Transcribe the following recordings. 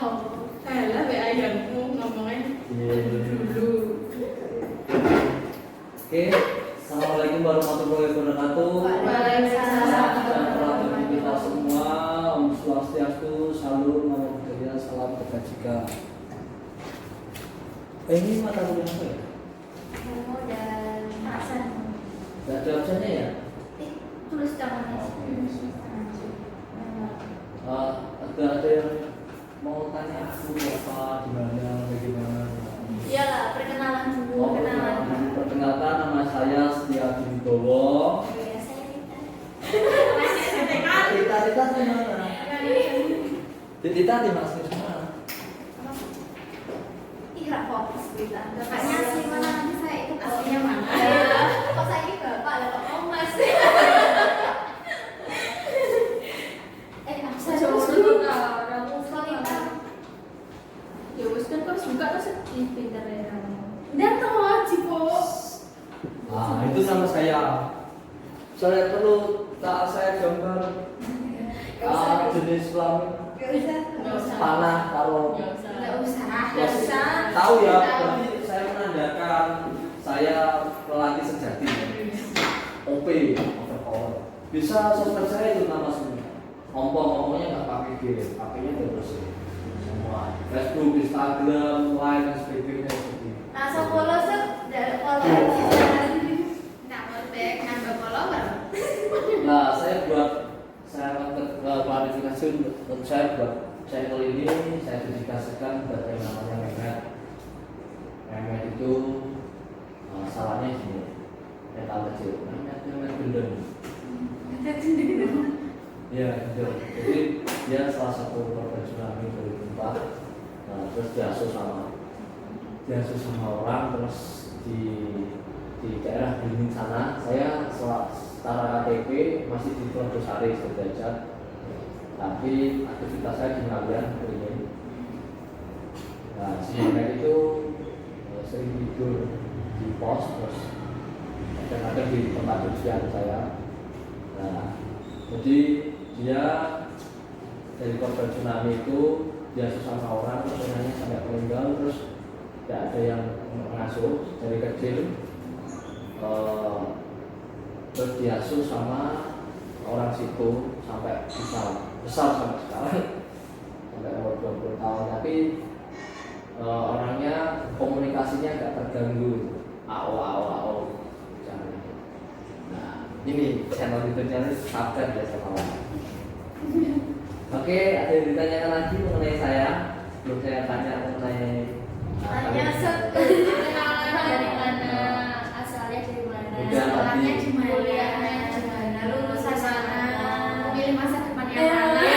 Alah, be ayammu ngomongnya dulu. Oke, assalamualaikum warahmatullahi wabarakatuh. Waalaikumsalam. Salam kita semua, Om Swastiastu, Salam, Namo Buddhaya, Salam Kebajikan. Ini mata kuliah apa ya? Ilmu dan perasaan. Gak ada absennya ya? Tulis tangannya. Ada yang mau tanya aku apa, gimana, bagaimana? Iyalah, perkenalan dulu. Perkenalkan, nama saya Setia Wibowo. Ya, saya Rita. Tita di mana? Tita di mana? Ih, gak fokus Rita. Bapaknya asli mana, nanti saya ikut Aslinya mana? Kok saya ini bapak, ada kok kamu mas. Aku Jauh saya dulu. kamu sekali kan. Ya wis kan kok buka terus pinter ya kamu. Dan kamu wajib kok. Itu nama saya. Saya perlu saya gambar jenis kelamin Gak usah. panah kalau Gak usah. tahu ya, berarti saya menandakan saya pelatih sejati. OP, overpower. Bisa sosmed saya itu nama semua. Ngomongnya nggak pakai G, pakainya terus semua. Facebook, Instagram, Line dan sebagainya seperti itu. Nah, so follow dari follow nah, back nambah follower. Nah, saya klarifikasi untuk saya buat channel ini saya dedikasikan buat yang namanya Mehmet. Mehmet itu salahnya gini, metal kecil, Mehmet gendeng. Ya, gendeng. Jadi dia salah satu korban tsunami 2004. Terus diasuh sama orang, terus di daerah Bening sana. Saya secara KTP masih di Purwosari sederajat, tapi aktivitas saya di Ngalian ini. Nah, sebenarnya itu sering tidur di pos, terus kadang-kadang di tempat ujian saya. Nah, jadi dia dari korban tsunami itu dia sama orang, terus sampai meninggal, terus tidak ada yang mengasuh dari kecil. Terus diasuh sama orang situ sampai besar sampai sekarang, sampai umur 20 tahun, tapi orangnya komunikasinya nggak terganggu, ao caranya. Nah, ini channel YouTube-nya ini subscribe ya sama orang. Oke, ada yang ditanyakan lagi mengenai saya? Belum saya tanya mengenai Hanya kenalan dari mana, asalnya dari mana, sekolahnya di mana, kuliahnya di mana, lulusan mana, memilih masa depan yang mana.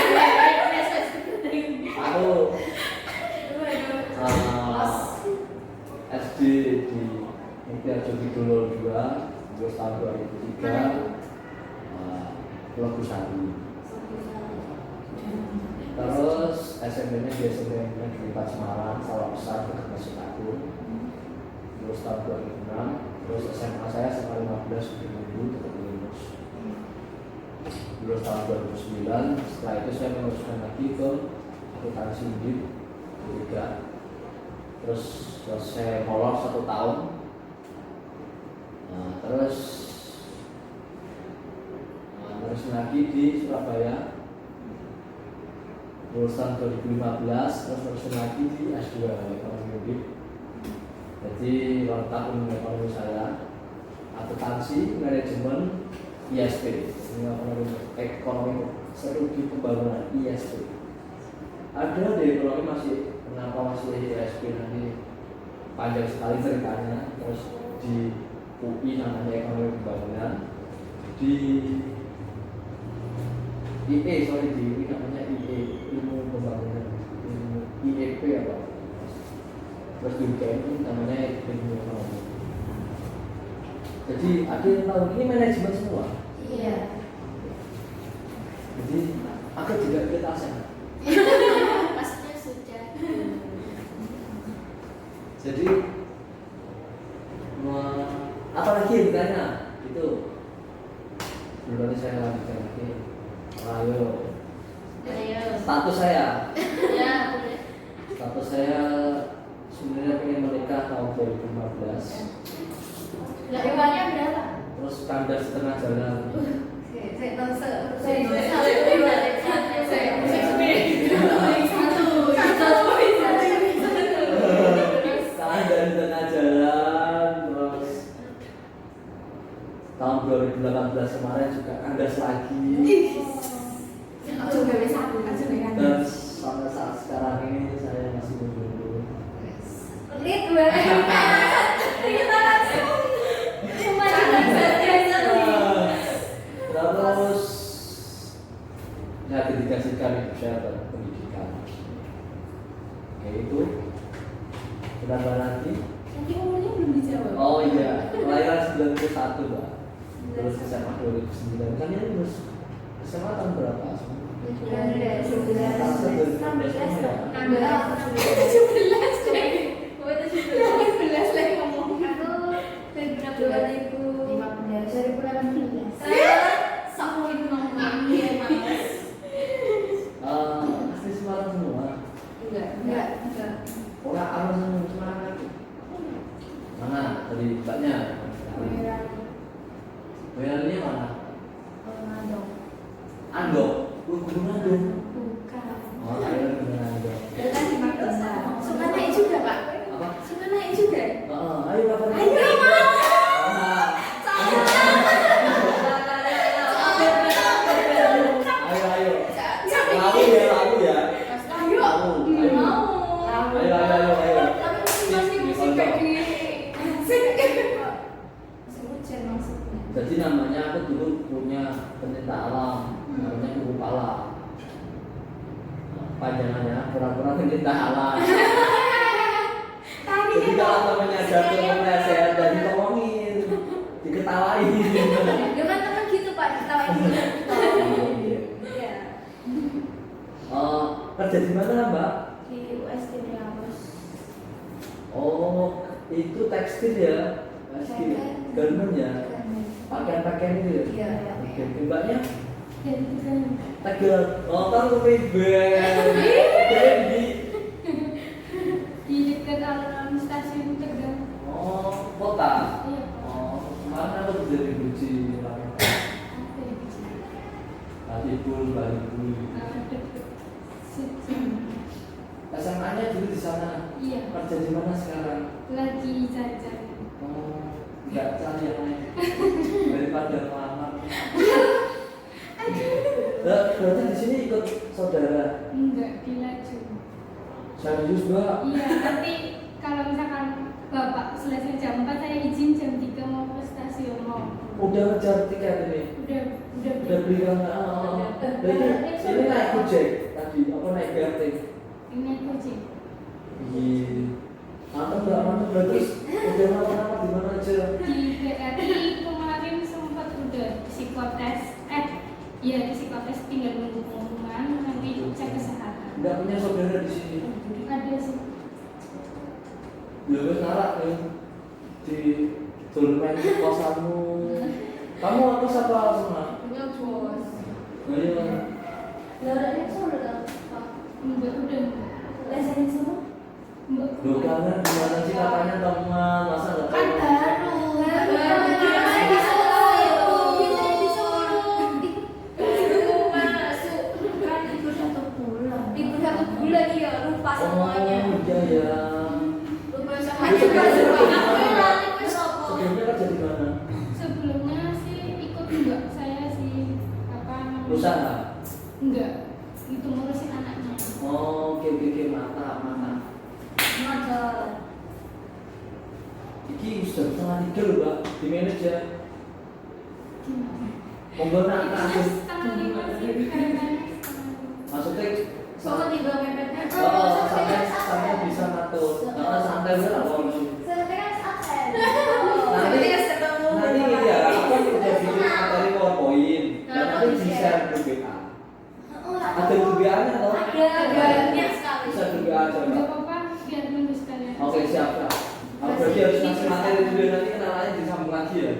Aku SD di Mutiara Jogidolo 2, terus tahun 2003 Pulau Busari. Terus SMP-nya di SMP Negeri 4 Semarang, Sawah Besar, dekat Masjid Agung. Terus tahun 2006, terus SMA saya SMA 15 di Minggu, dekat Linus. Terus tahun 2009, setelah itu saya meneruskan lagi ke akuntansi Undip D3. Terus saya molor 1 tahun. Terus lagi di Surabaya lulusan 2015, terus lagi di S2 ekonomi Undip. Jadi lengkap ilmu ekonomi saya, akuntansi, manajemen, ISP, ekonomi strategi pembangunan ISP. Ada di ekonomi kenapa masih ISP, nanti panjang sekali ceritanya. Terus di UI namanya ekonomi pembangunan, di IE di UI namanya IE ilmu pembangunan, IEP apa? Terus di UGM namanya ilmu ekonomi. Jadi ada yang tahu ini manajemen semua. Iya. Jadi aku juga kita sana. Maksudnya sudah. Jadi apa lagi yang ditanya? Itu belum tadi saya lanjutkan lagi. Ayo. Ayo. Status saya. Ya, boleh. Status saya sebenarnya pengen menikah tahun 2015. Umurnya berapa? Terus kandas setengah jalan. Kandas setengah jalan, terus tahun 2018 kemarin juga kandas lagi. Dan sampai saat sekarang ini saya masih menunggu. Terus saya dedikasikan hidup saya pada pendidikan. Oke, itu berapa nanti? Nanti umurnya belum dijawab. Oh iya, kelahiran 91 Mbak. Terus SMA 2009. Kan ini terus SMA tahun berapa? 2015 Asli Semarang semua. Enggak. Orang arus Semarang kan? Mana? Tadi mbaknya? Wilayahnya mana? Andong. Gunung Andong. Oh, saya Gunung Andong. Suka naik juga, Pak? Apa? Suka naik juga? Ayo kapan? Ayo, Ayo. Lalu ya. Ayo. Jadi namanya aku dulu punya pencinta alam, namanya Guru Pala. Panjangannya pura-pura pencinta alam. Jadi kalau temennya jatuh kepleset dan ditolongin, diketawain. Ya kan teman gitu, Pak, diketawain dulu. Iya. Kerja di mana Mbak? Di USD Ramos. Oh, itu tekstil ya? Tekstil, garment ya? Pakaian-pakaian itu ya? Iya. Oke, Mbaknya? Dari Tegal. Tegal, kan keriben. Jadi Di dekat alun-alun stasiun Tegal. oh, kota? Iya. Oh, kemarin aku jadi buci Batibul. SMA-nya dulu di sana. Iya. Kerja di mana sekarang? Lagi jajan. Oh, nggak cari yang lain daripada melamar. Berarti di sini ikut saudara? Enggak, dilaju. Serius Mbak? Iya, nanti kalau misalkan Bapak selesai jam 4, saya izin jam 3 mau ke stasiun mau. Udah ngejar tiket ini? Udah Beli kan? Ini naik Gojek tadi, apa naik BRT? Ini Gojek. Iya. Mantap berarti udah apa di mana aja? Di BRI kemarin sempat udah psikotes. Iya di psikotes, tinggal nunggu pengumuman, nanti cek kesehatan. Nggak punya saudara di sini? Ada sih. Ya wes narak nih di dolmen kosanmu. Kamu apa siapa semua? Punya bos. Ayo. Loranya solo dong, Pak. Enggak, udah. Lesanin semua? Enggak. Loh kangen gimana sih katanya teman, masa nggak Kan tahu? baru. Libur 1 bulan iya, lupa semuanya. Oh iya ya. Lupa semuanya. Sebelumnya kerja di mana? Sebelumnya sih ikut enggak, saya sih apa namanya? Usaha. Enggak, itu ngurusin anaknya. Oh, oke, mantap. Iki sudah setengah tidur, Mbak. Di manage ya. Gimana? Pembenar Itu kasus. setengah 5 sih, kadang-kadang setengah 5. Maksudnya Soalnya tiba mepetnya. sampai bisa ngatur. Santai bener apa sih? Nanti ya, aku udah bikin materi PowerPoint. Dan nanti di share ke WA. Ada di WA-nya atau? Ada banyak sekali. Bisa di WA aja, Enggak Mbak. apa-apa, biar nunggu sekalian. Oke, siap. Aku berarti harus ngasih materi dulu, nanti kenalannya disambung lagi ya.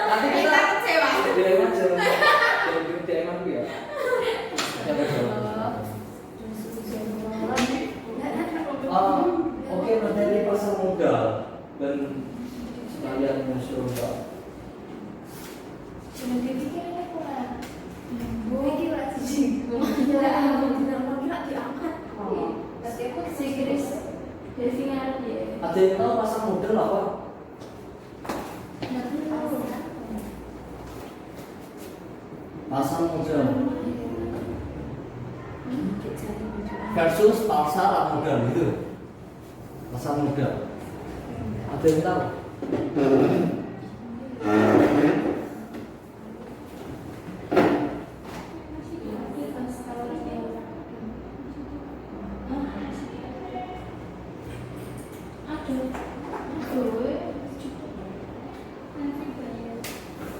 Nanti kita kecewa. DM aja. DM aku ya. Siapa jawab? disuruh Mbak? Sudah dipikirnya kurang. Mikir lagi sih. Kira diangkat. Tapi aku si Chris dari Singar dia. Ada yang tahu pasar modal apa? Pasar modal versus pasar modal itu. Pasar modal. Ada yang tahu?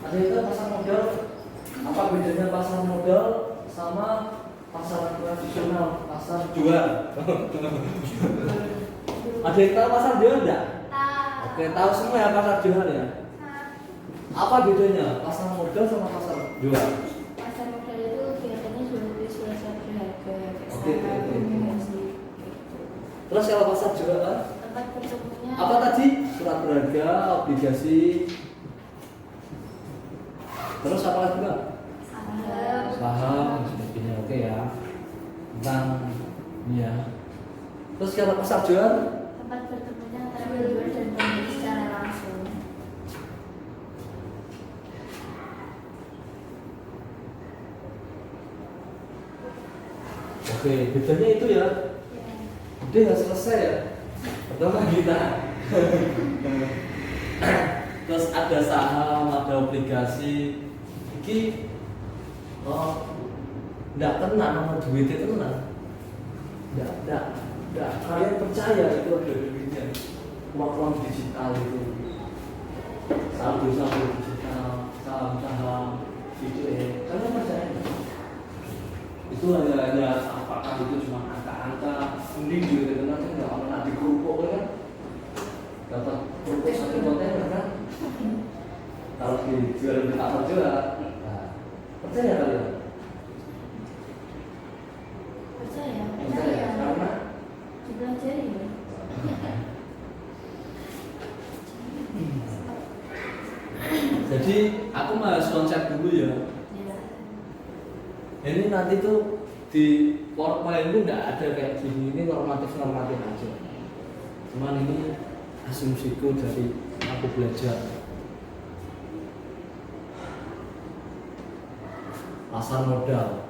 Ada yang tahu pasar modal? Apa bedanya pasar modal sama pasar tradisional, pasar jual? Ada yang tahu pasar jual enggak? Oke, tahu semua ya pasar jual ya. Apa bedanya pasar modal sama pasar jual? Pasar modal itu biasanya jual beli surat berharga. Oke. Terus kalau pasar jual Tempat bertemunya. apa tadi? Surat berharga, obligasi. Terus apa lagi Mbak? Saham dan sebagainya. Oke ya. Tentang ya. Terus kalau pasar jual Tempat bertemunya antara penjual dan pembeli secara langsung. oke, bedanya itu ya. Udah ya selesai ya. Pertama kita. Terus ada saham, ada obligasi. Iki enggak tenang sama duitnya tenang. Enggak. Kalian percaya itu ada duitnya. Uang digital itu. Saldo digital, saham gitu ya. Kalian percaya nggak? Itu hanya apakah itu cuma angka-angka, mending juga tenang kan nggak pernah dikerupuk kan? Dapat kerupuk satu kontainer kan? Kalau dijual di pasar jual, nah, percaya kalian? Percaya Karena dipelajari ya. jadi aku bahas konsep dulu ya. Ini nanti tuh di PowerPoint itu nggak ada kayak gini, ini normatif aja. Cuman ini asumsiku dari aku belajar. Pasar modal,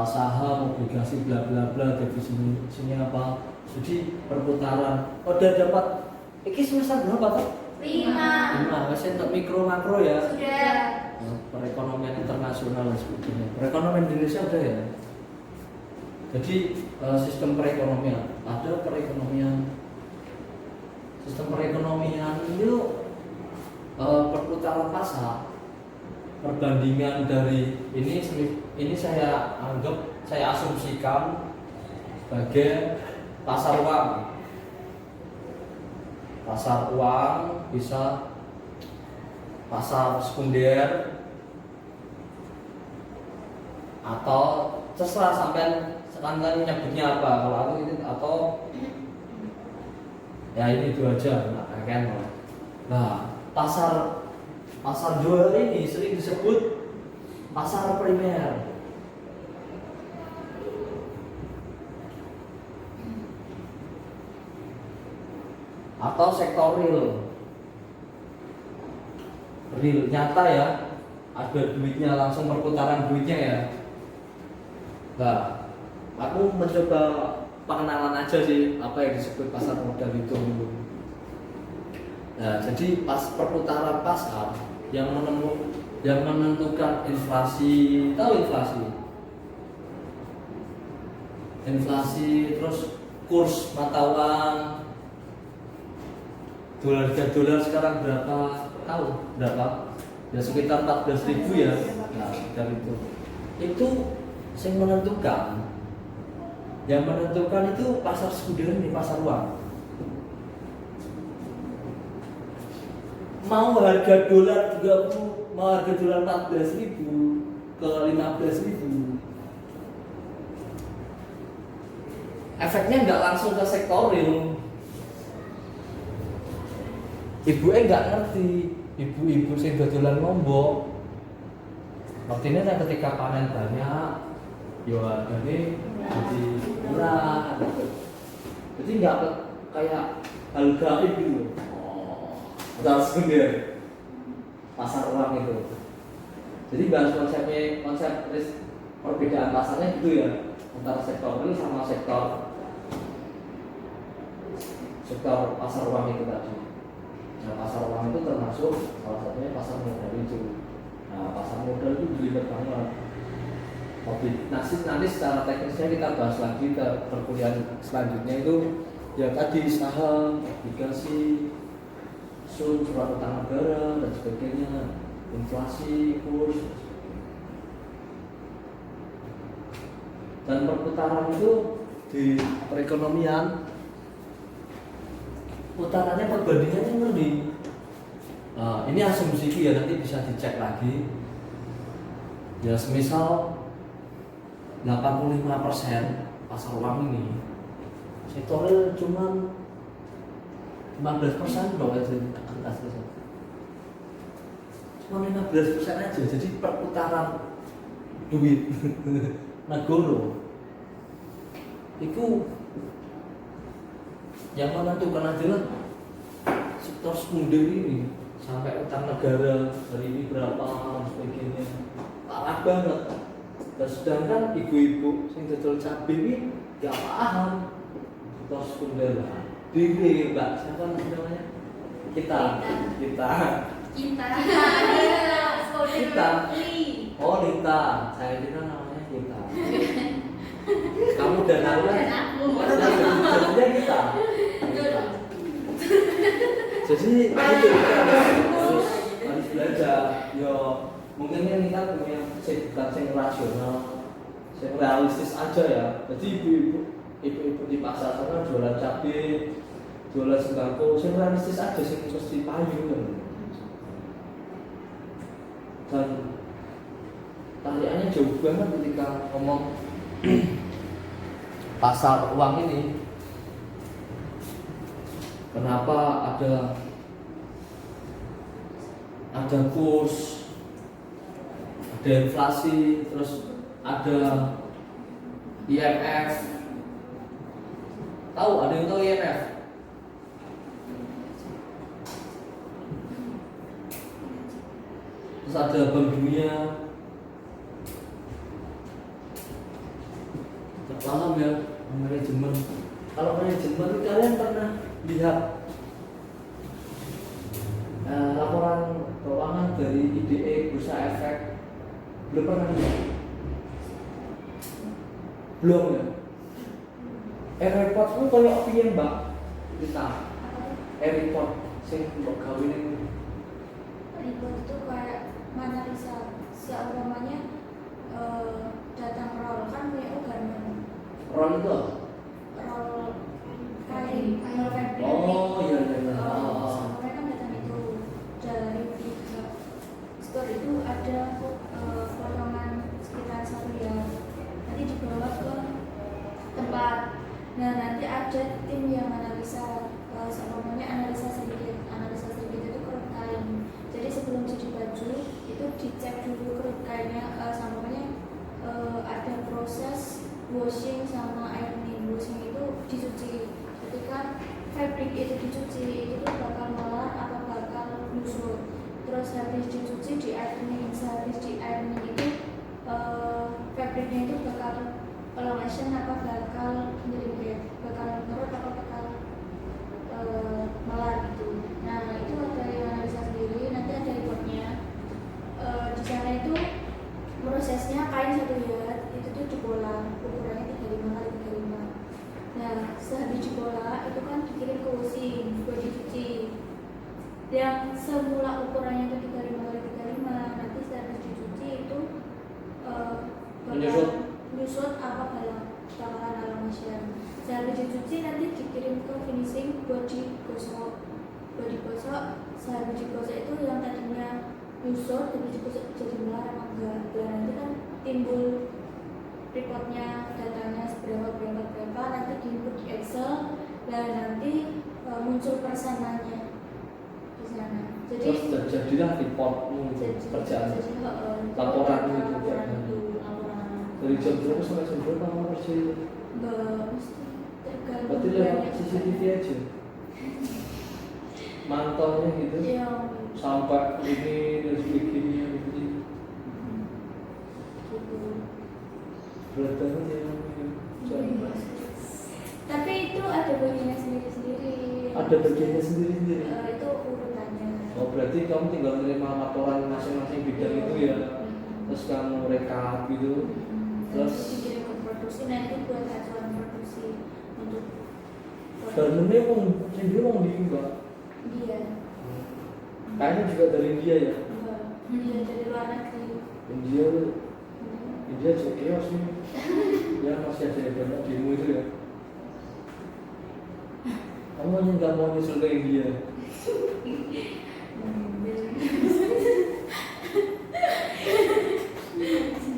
saham, obligasi, bla bla bla, definisinya apa? Jadi perputaran. Udah dapat. Iki semester berapa tuh? 5. Masih untuk mikro makro ya. Sudah. Perekonomian internasional dan sebagainya. Perekonomian Indonesia ada ya. Jadi sistem perekonomian, ada perekonomian. Sistem perekonomian itu perputaran pasar, perbandingan dari ini saya anggap, saya asumsikan sebagai pasar uang. Pasar uang bisa pasar sekunder atau terserah sampai sekarang nyebutnya apa. Kalau aku itu atau ya ini itu aja kan. Nah, pasar jual ini sering disebut pasar primer. Atau sektor real nyata ya, ada duitnya, langsung perputaran duitnya ya. Nah, aku mencoba pengenalan aja sih apa yang disebut pasar modal itu. Nah, jadi pas perputaran pasar yang menentukan inflasi, tahu inflasi terus kurs mata uang. Dolar sekarang berapa? Tahu berapa? Ya sekitar 14.000 ya. Nah, sekitar itu. Itu yang menentukan. Yang menentukan itu pasar sekunder di pasar uang. Mau harga dolar 30, mau harga dolar 14.000 ke 15.000. Efeknya nggak langsung ke sektor real. ibuke nggak ngerti, ibu-ibu sing dodolan lombok artinya kan ketika panen banyak ya harganya jadi murah gitu. Jadi nggak kayak hal gaib gitu. Pasar sekunder, pasar uang itu. Jadi bahas konsep perbedaan pasarnya gitu ya antara sektor ini sama sektor pasar uang itu tadi. Nah, pasar uang itu termasuk salah satunya pasar modal itu. Nah, pasar modal itu jelimet banget. Nanti secara teknisnya kita bahas lagi ke perkuliahan selanjutnya itu ya tadi saham, obligasi, surat utang negara dan sebagainya, inflasi, kurs. Dan perputaran itu di perekonomian putarannya perbandingannya ngeri. Nah, ini asumsi ya nanti bisa dicek lagi. Ya semisal 85% pasar uang ini sektornya cuma 15% loh aja atasnya. Cuma 15% aja. Jadi perputaran duit negara itu yang menentukan adalah sektor sekunder ini sampai utang negara hari ini berapa dan sebagainya parah banget. Dan sedangkan ibu-ibu yang dodol cabai ini gak paham sektor sekunder lah. Bingung mbak, siapa namanya? Kita. Oh Lita, saya kira namanya kita. Kamu dan aku kan? Jadinya kita. Jadi itu harus belajar. Yo mungkin kan kita punya bukan yang rasional, yang realistis aja ya. Jadi ibu-ibu di pasar sana jualan cabai, jualan sembako, yang realistis aja sih mesti payu kan. Dan tariannya jauh banget ketika ngomong pasar uang ini. Kenapa ada kurs, ada inflasi, terus ada IMF. Tahu ada yang tahu IMF? Terus ada Bank Dunia. Paham ya manajemen. Kalau manajemen kalian pernah lihat laporan keuangan dari IDE Bursa Efek? Belum pernah lihat? Belum ya? Report itu kayak piye mbak? Kita report sing mbok gawe ning report itu kayak mana bisa seumpamanya datang roll kan punya garmen. roll itu apa? Roll kain fabric. Oh iya. Sampai kan datang itu dari store itu ada potongan sekitar 1 jam. Nanti dibawa ke tempat. Nah nanti ada tim yang analisa, semuanya analisa sedikit itu kerut kain. Jadi sebelum jadi baju itu dicek dulu kerut kainnya, semuanya ada proses washing sama ironing. Washing itu dicuci. Ketika fabric itu dicuci itu tuh bakal melar atau bakal busuk. Terus habis dicuci di ironing, sehabis di ironing itu fabricnya itu bakal lotion apa bakal nyelipet, bakal ngerut apa bakal melar gitu. Nah itu ada yang analisa sendiri, nanti ada reportnya. Di sana itu prosesnya kain 1 yard itu tuh dibola, ukurannya 35 kali 35. Nah sehabis dibola itu kan dikirim ke washing buat dicuci. Yang semula ukurannya itu 35 kali 35, nanti sehabis dicuci itu menyusut apa bakalan dalam mesin. Sehabis dicuci nanti dikirim ke finishing buat digosok. Sehabis digosok itu yang tadinya nyusut habis digosok jadi melar apa enggak. Dan nanti kan timbul reportnya, datanya berapa nanti diinput di Excel dan nanti muncul persenannya. sana. Terus jadilah reportmu kerjaan laporan itu laporan. dari jam berapa sampai jam berapa kamu kerja itu? Enggak mesti tergantung. Berarti lewat CCTV aja. Mantaunya gitu. Iya. Sampai ini dan sebagainya gitu. Gitu. Berat banget ya namanya. Tapi itu ada bagiannya sendiri-sendiri. Ada bagiannya sendiri-sendiri. Itu urutannya. Oh berarti kamu tinggal menerima laporan masing-masing bidang itu ya. Terus kamu rekap gitu. Terus dikirim ke produksi, nah itu buat acuan produksi untuk Dan ini mau sendiri mau di Mbak. dia. Kayaknya juga dari India ya. Dia dari luar negeri. India juga chaos nih. Ya masih ada banyak demo itu ya. Kamu hanya nggak mau nyusul ke India.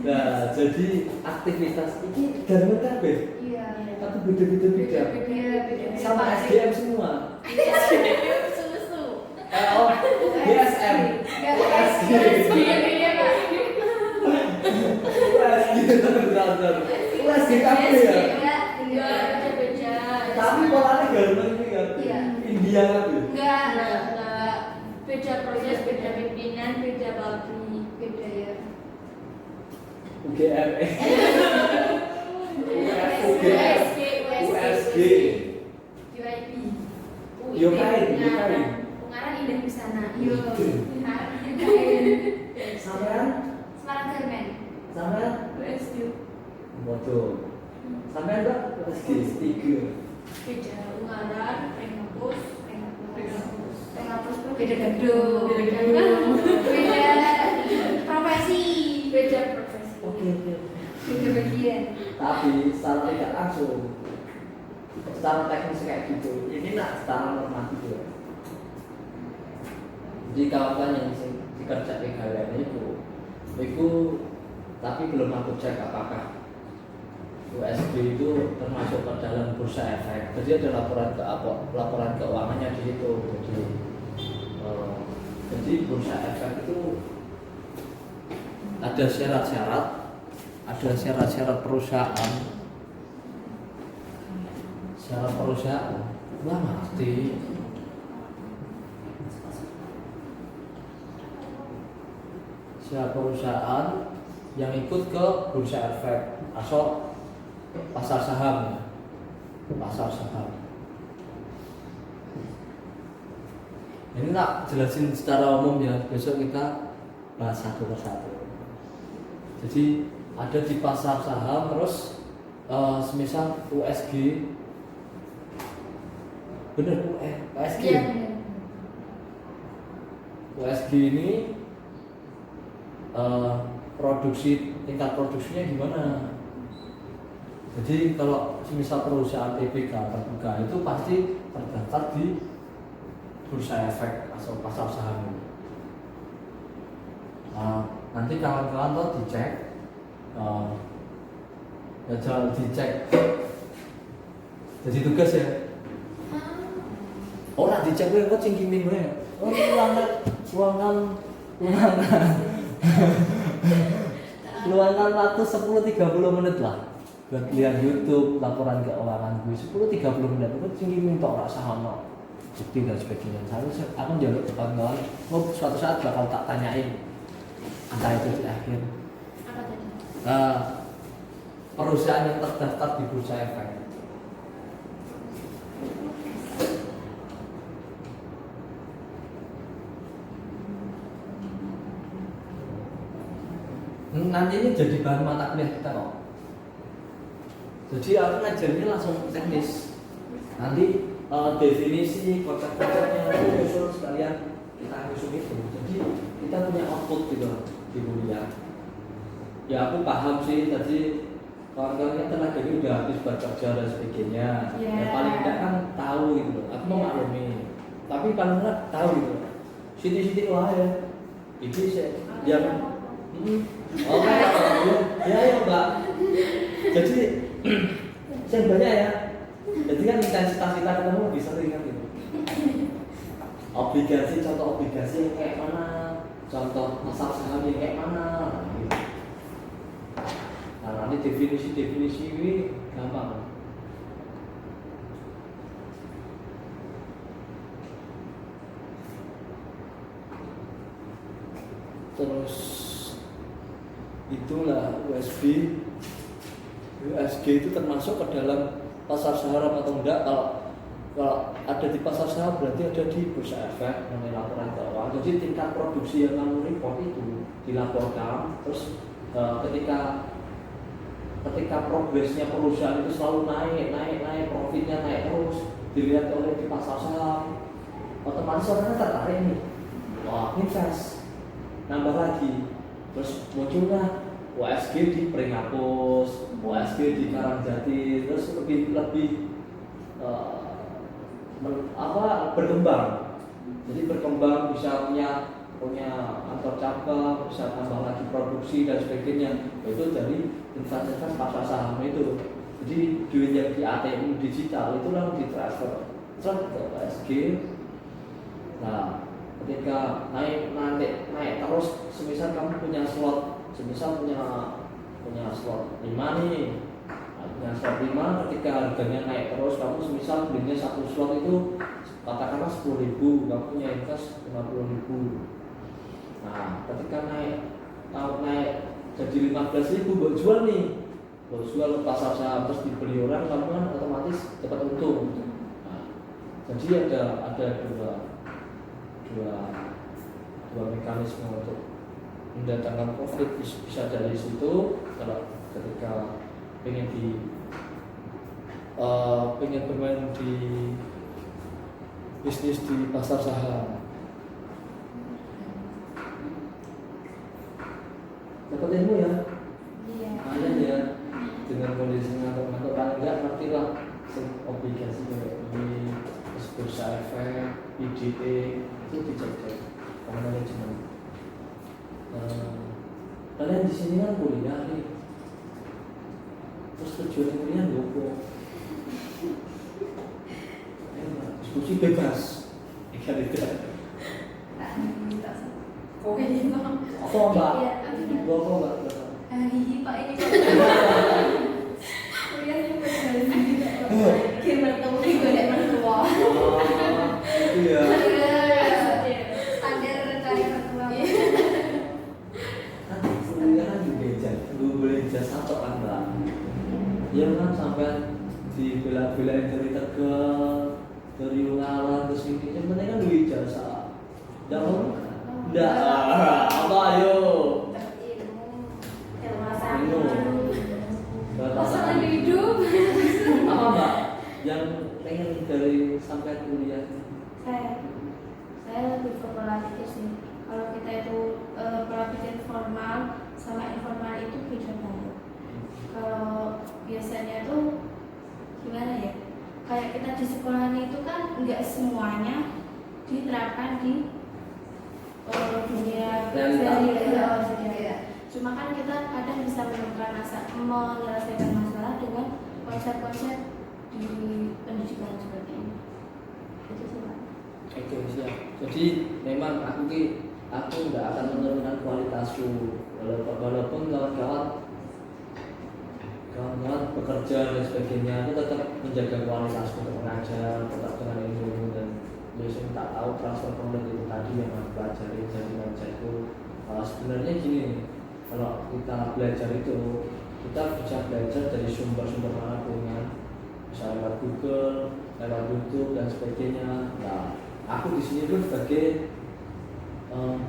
Nah, jadi aktivitas ini garmen kabeh. Iya. Tapi beda-beda bidang. Beda-beda. Sama SDM semua. Susu. Oh, DSM. USG. USG kabeh ya. Beda-beda. Tapi polanya garmen ini kan. Iya. India kabeh. Enggak. Beda proses, beda pimpinan, beda pabrik, beda ya. UGM. USG. USG. UIP. Yokain. Ungaran Indah Busana. Yo. Sampean? Semarang Garmen. Sampean? USG. Moto. Sampean Mbak? USG 3. Beda Ungaran, Renopus, Renopus beda gandum, beda profesi, beda profesi. Oke. Beda bagian. Tapi secara tidak langsung, secara teknis kayak gitu, ini nak secara normatif ya. Jadi kawan-kawan yang dikerja PKWN itu tapi belum aku cek apakah USG itu termasuk ke dalam bursa efek. Jadi ada laporan keuangannya di situ. Jadi bursa efek itu ada syarat-syarat perusahaan. Syarat perusahaan, wah ngerti. Syarat perusahaan yang ikut ke bursa efek atau pasar saham. Ini tak jelasin secara umum ya, besok kita bahas satu persatu. Jadi ada di pasar saham, terus semisal USG, bener USG. Iya. USG ini tingkat produksinya gimana? Jadi kalau semisal perusahaan TBK terbuka itu pasti terdaftar di bursa efek atau pasar saham ini. Nanti kawan-kawan tuh dicek, ya jangan dicek. Jadi tugas ya. Orang dicek gue kok cingkiming gue. Luangan waktu 10-30 menit lah buat lihat YouTube laporan keuangan gue 10-30 menit itu tinggi minta orang saham bukti dan sebagainya. Seharusnya aku jaluk depan kawan, suatu saat bakal tak tanyain entah itu di akhir. Apa tadi? Perusahaan yang terdaftar di bursa efek. Nanti ini jadi bahan mata kuliah kita kok. Jadi aku ngajarnya langsung teknis. Nanti definisi konsep-konsepnya usul sekalian kita usul itu. Jadi kita punya output gitu di kuliah. Ya aku paham sih tadi kawan-kawan tenaga ini udah habis baca kerja dan sebagainya. Ya paling tidak kan tahu gitu loh. Aku memaklumi. Tapi paling tidak tahu gitu. Siti-siti wah ya. Itu saya yang oke, ya Mbak. Jadi saya banyak ya. Jadi kan intensitas kita ketemu lebih sering kan gitu. obligasi, contoh obligasi yang kayak mana, contoh pasar saham yang kayak mana. Nah, gitu. Nah, nanti definisi ini gampang. Terus itulah USG itu termasuk ke dalam pasar saham atau enggak? Kalau ada di pasar saham berarti ada di bursa efek mengenai laporan keuangan. Jadi tingkat produksi yang kamu report itu dilaporkan, terus ketika progresnya perusahaan itu selalu naik, profitnya naik terus, dilihat oleh di pasar saham, otomatis orang tertarik nih, wah invest, nambah lagi, terus muncullah USG di Pringapus, USG di Karangjati, terus lebih berkembang. Jadi berkembang, bisa punya kantor cabang, bisa tambah lagi produksi dan sebagainya. Itu dari investasi pasar saham itu. Jadi duit yang di ATM digital itu langsung ditransfer ke USG. Nah, ketika naik terus, semisal kamu punya slot, punya slot 5 nih. Nah, slot 5 ketika harganya naik terus, kamu semisal belinya satu slot itu katakanlah 10.000, kamu punya invest 50.000. Nah, ketika naik jadi 15.000, buat jual nih, buat jual pasar saham terus dibeli orang, kamu kan otomatis dapat untung. Nah, jadi ada dua mekanisme untuk mendatangkan profit, bisa dari situ. Kalau ketika pengen bermain di bisnis di pasar saham, dapat ilmu ya. Iya. Kalian ya dengan kondisi ngantuk-ngantuk paling enggak ngerti lah obligasi kayak ini, bursa efek, IDE itu dicek manajemen. Kalian di sini kan kuliah nih, terus tujuan kuliah lupa, diskusi bebas, ikan tidak. Oke, gitu. Apa mbak? Bapak mbak? Hihi Pak, ini kuliahnya berjalan gimana kamu juga ada mertua? Iya. Standar cari mertua. Kan kuliah kan boleh jasa atau kan mbak? Iya kan sampai dibela-belain dari Tegal, dari Ungaran ke sini, yang penting kan duit jasa. Jangan enggak apa ayo. Pasangan hidup. Apa mbak yang pengen dari sampai kuliah? Saya lebih ke pola pikir sih. Kalau kita itu pola pikir formal sama informal itu beda banget. Kalau biasanya tuh gimana ya? Kayak kita di sekolahnya itu kan nggak semuanya diterapkan di dunia sehari-hari. Cuma kan kita kadang bisa menyelesaikan masalah dengan konsep-konsep di pendidikan seperti ini. Itu sih Pak. Oke siap. Jadi memang aku nggak akan menurunkan kualitasku, walaupun kawan-kawan bekerja dan sebagainya, aku tetap menjaga kualitasku untuk mengajar, tetap dengan ilmu dan biasanya tak tahu transfer knowledge itu tadi yang aku pelajari. Jadi ngajarku sebenarnya gini. Kalau kita belajar itu, kita bisa belajar dari sumber-sumber manapun ya, bisa lewat Google, lewat YouTube dan sebagainya. Nah, aku di sini pun sebagai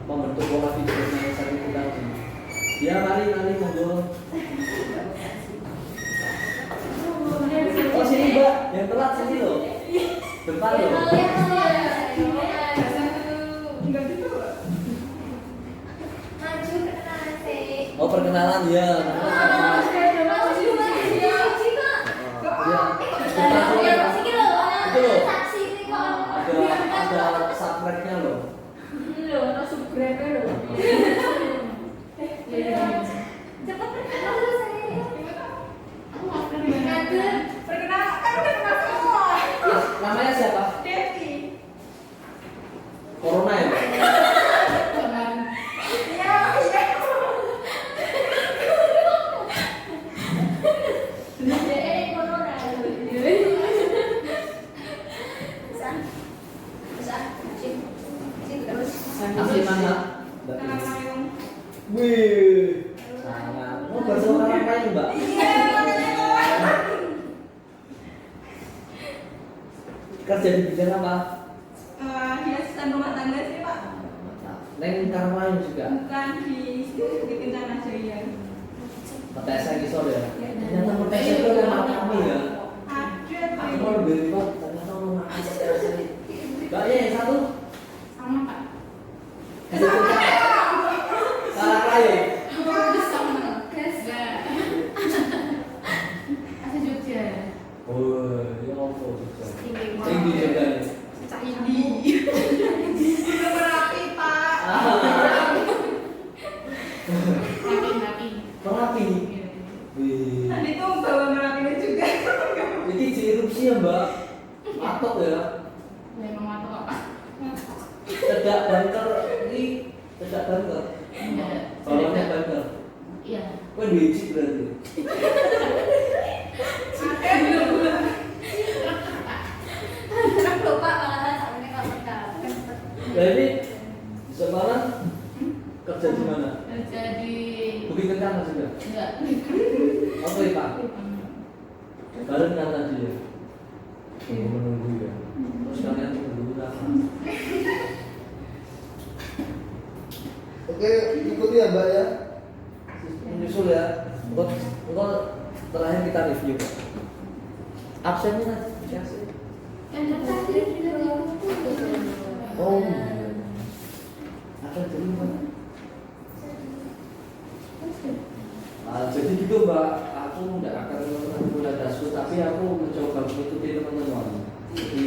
pembentuk pola pikir yang saya itu tadi. Ya mari monggo. Oh sini mbak, yang telat sini loh, depan loh. Oh perkenalan ya. Ada subscribe-nya loh. Cepat perkenalan saya. Perkenalan kan udah kenal semua. Namanya siapa? Devi. lain mbak. Kerja di bidang apa? Di asisten rumah tangga sih Pak. Neng karena lain juga. Bukan di Kencana Jaya. Petesnya kisah ya. Ternyata petesnya itu memang kami ya. Ada Aku mau lebih ribet. Ternyata mau makan petesnya. Mbak ya yang satu. Sama Pak. Itu kita. Salah lain. Sama. Gas. Asal Jogja. Oh, ya apa juga. Tinggi Tinggi juga nih. Cak Indi. Udah Merapi Pak. Rapi. Terapi. Wih. Tadi tuh bawa Merapinya juga. Ini di erupsi ya mbak. Matok ya. Memang mata Pak. Tidak banter ini tidak banter. Bawahnya banter. Iya. Kau biji berarti. Terus lupa malahan saat ini kalau pernah. Nah ini Semarang kerja di mana? Kerja di Bukit Kencana juga. enggak. Apa ya Pak? Bareng kan tadi ya. Menunggu ya. Terus kalian menunggu apa? Oke, ikuti ya Mbak ya. Menyusul ya. Untuk terakhir kita review. Absennya nanti absen. Kan tadi kita Oh. Absen dulu Mbak. Jadi gitu Mbak, aku nggak akan mulai dasku, tapi aku mencoba mengikuti teman-teman. Jadi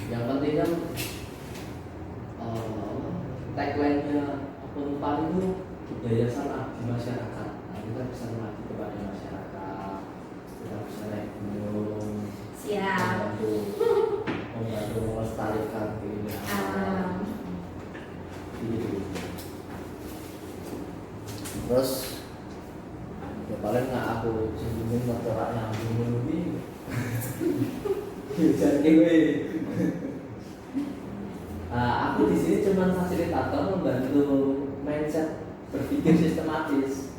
yang penting kan tagline-nya Unpad itu budaya salah di masyarakat. Nah, kita bisa mengabdi kepada masyarakat, kita bisa naik gunung, siap. membantu melestarikan keindahan. Gitu. Terus ya paling nggak aku singgung motorak nyambung lebih jangan gue. Aku di sini cuma fasilitator membantu mindset berpikir sistematis.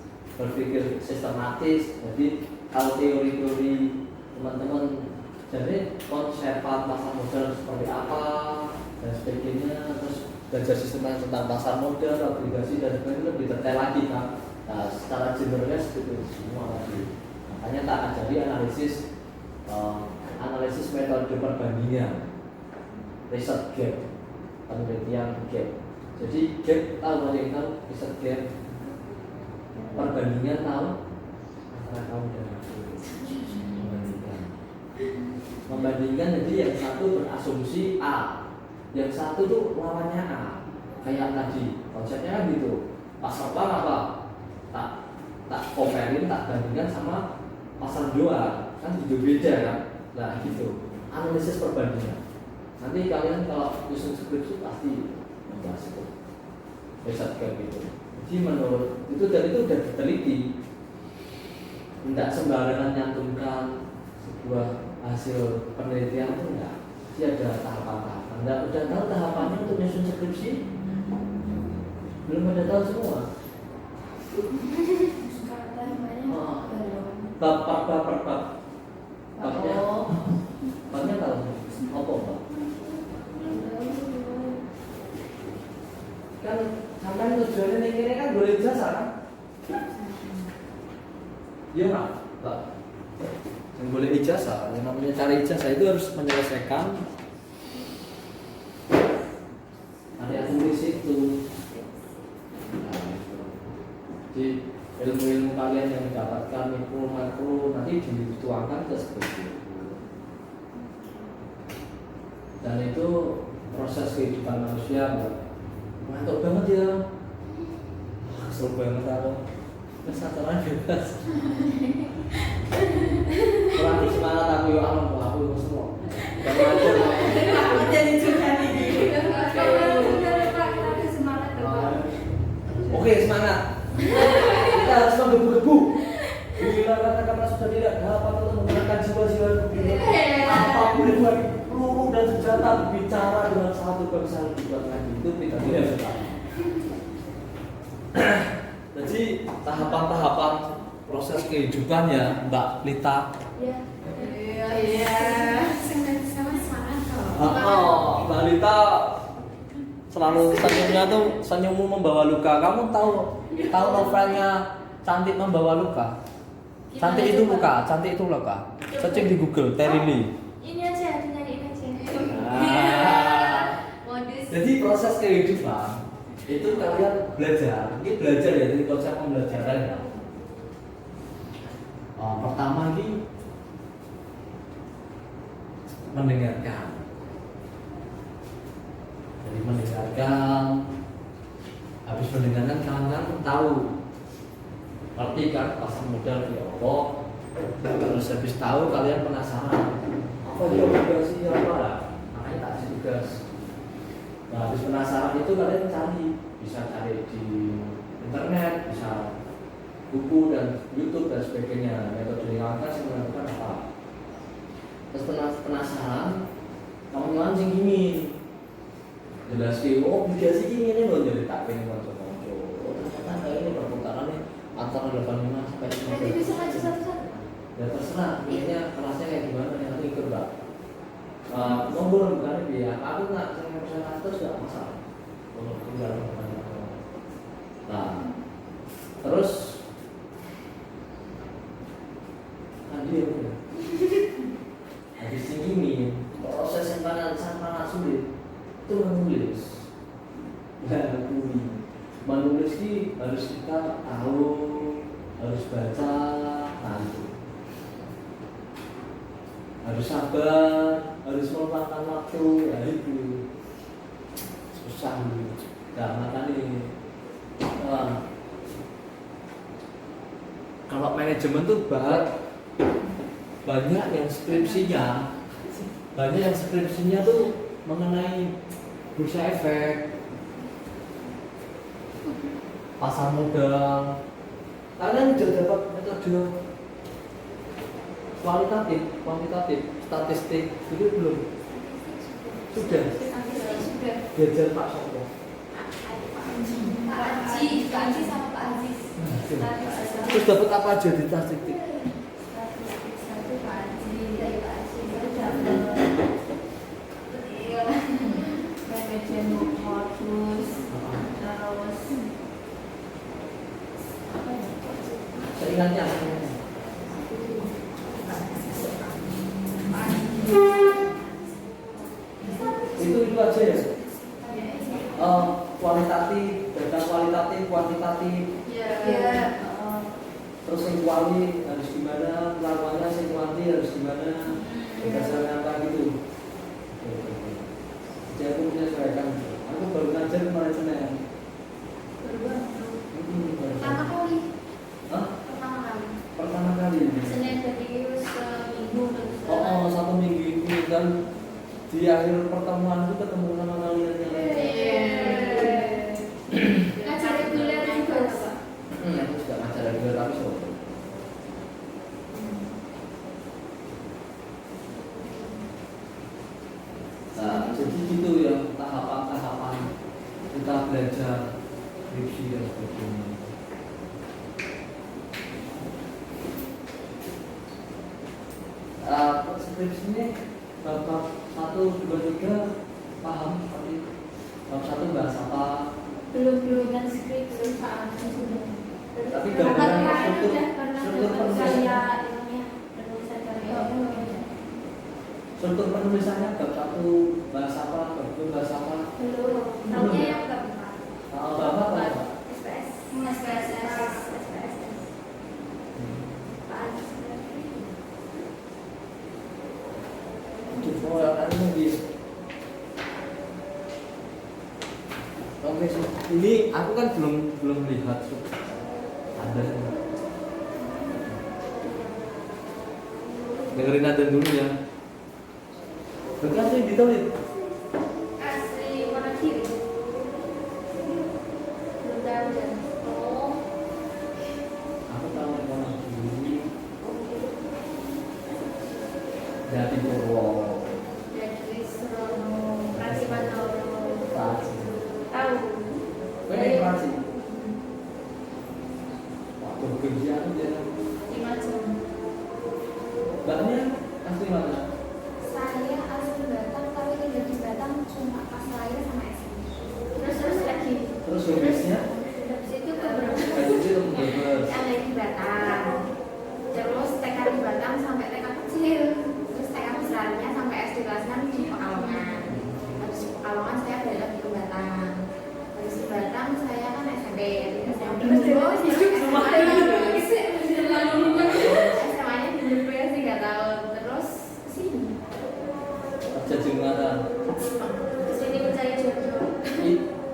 Jadi kalau teori-teori teman-teman, jadi konsep pasar modal seperti apa dan sebagainya, terus belajar sistem tentang pasar modal, obligasi dan sebagainya lebih detail lagi kan. Nah, secara generalnya seperti itu semua lagi. Makanya tak ajari analisis metode perbandingan, riset gap, penelitian gap. Jadi gap tahu ada yang tahu riset gap, perbandingan tahu antara kamu dan aku. Membandingkan jadi yang satu berasumsi A, yang satu tuh lawannya A. Kayak tadi konsepnya kan gitu. Pasar apa? Tak comparein, tak bandingkan sama pasar dua, kan itu beda kan. Nah gitu. Analisis perbandingan. Nanti kalian kalau nyusun skripsi pasti membahas itu. Riset gap gitu. Jadi menurut itu dan itu udah diteliti. Tidak sembarangan nyantumkan sebuah hasil penelitian itu enggak. Dia ada tahapan-tahapan. Enggak udah tahu tahapannya untuk nyusun skripsi? Belum ada tahu semua. Bab. Babnya tahu. Apa Pak? Kan sampai tujuannya ini kan boleh jasa kan? Iya Pak. Yang boleh ijazah, yang namanya cari ijazah itu harus menyelesaikan area tulis itu. Jadi ilmu-ilmu kalian yang didapatkan mikro makro nanti dituangkan ke skripsi. Dan itu proses kehidupan manusia ngantuk banget ya. Kesel banget aku. Kesadaran bebas. Kurang semangat aku ya Allah, aku semua. Jangan aja. Aku jadi juga nih. Oke, semangat. Kita harus menggebu-gebu. Bila kata-kata sudah tidak dapat untuk menggunakan jiwa-jiwa apapun itu lagi peluru dan senjata bicara dengan satu bangsa lebih kuat lagi itu tidak bisa. Jadi Jadi tahapan-tahapan proses kehidupan ya Mbak Lita. Ya. Iya. Sama semangat kok. Mbak Lita selalu senyumnya tuh senyummu membawa luka. Kamu tahu novelnya Cantik Membawa Luka? Cantik itu luka, cantik itu luka. Searching di Google, Terry Lee. Ini aja, dinyariin aja. Modus. Jadi proses kehidupan itu kalian belajar. Ini belajar ya, dari konsep pembelajaran ya. Pertama ini mendengarkan. Jadi mendengarkan, habis mendengarkan kalian tahu, ngerti kan pasang modal ya Allah. Terus habis tahu kalian penasaran, apa dia tugas sih apa? Makanya tak kasih tugas. Nah, habis penasaran itu kalian bisa cari di internet, bisa buku dan YouTube dan sebagainya. Metode yang akan saya melakukan apa? Terus penasaran, kamu mancing gini. Jelas sih, obligasi ini loh jadi tak pengen konco-konco. Ternyata ini perputarannya antara 85 sampai 90. Nanti bisa maju satu-satu. Ya terserah, intinya kelasnya kayak gimana yang nanti ikut Mbak. Ngobrol bukan biar aku nggak sering pesan terus nggak masalah. Kalau tinggal nah, terus hadir. Habis ini proses yang sangat sulit itu menulis. Menulis ini harus kita tahu, harus baca, nanti harus sabar, harus meluangkan waktu, ya itu susah dulu. Nah makanya kalau manajemen tuh banyak yang skripsinya tuh mengenai bursa efek, pasar modal. Kalian sudah dapat metode kuantitatif, statistik, itu belum? Sudah. Sudah. Belajar Pak Sopo. Pak Haji sama Pak Aziz. Terus dapat apa aja di statistik? Satu Pak Haji, dari Pak Haji baru dapat manajemen modus, terus Seingatnya itu aja ya. Kualitatif, data kualitatif, kuantitatif. ya Terus yang kuali harus gimana, lawannya yang kuanti harus gimana, berdasarkan apa gitu. Jadi aku menyesuaikan. Aku baru ngajar kemarin Senin. pertama kali. Hah? Pertama kali. Pertama kali. Senin jadi seminggu terus. Satu minggu ini dan di akhir pertemuan itu ketemu sama kalian yang lain. Ngajar reguler juga Pak. Aku juga ngajar reguler tapi sore. Nah, jadi gitu ya tahapan-tahapan kita belajar skripsi dan sebagainya. Skripsi ini bab 1, 2, 3 paham seperti bab 1 bahas apa? Belum kan skripsi Pak Aziz sudah. Tapi gambaran struktur penulisannya bab 1 bahas apa, bab 2 bahas apa? belum. Tahunya yang keempat. Bab apa? SPS. Pak Aziz. Oke, ini aku kan belum lihat ada. Dengerin aja dulu ya. Berarti ada yang ditulis. Asli warna kiri. Belum tahu ya. Oh. Aku tahu yang mana dulu. Jadi Purwo. Jadi Surono, Pratimandoro. Praci. Tahu. Ini Praci. anu dia 5 jam. Mbaknya asli mana? Saya asli Batam, tapi tinggal di Batam cuma pas lahir sama SD. Terus lagi. Terus habisnya Habis itu ke Brebes. habis itu Brebes. Yang di Batam. Terus TK di Batam sampai TK kecil. Terus TK besarnya sampai SD kelas 6 di Pekalongan. Habis di Pekalongan saya balik lagi ke Batam. Habis di Batam saya kan SMP. Terus hidup SMA-nya di Brebes 3 tahun. Terus kesini. Kerja di mana? Kesini mencari jodoh.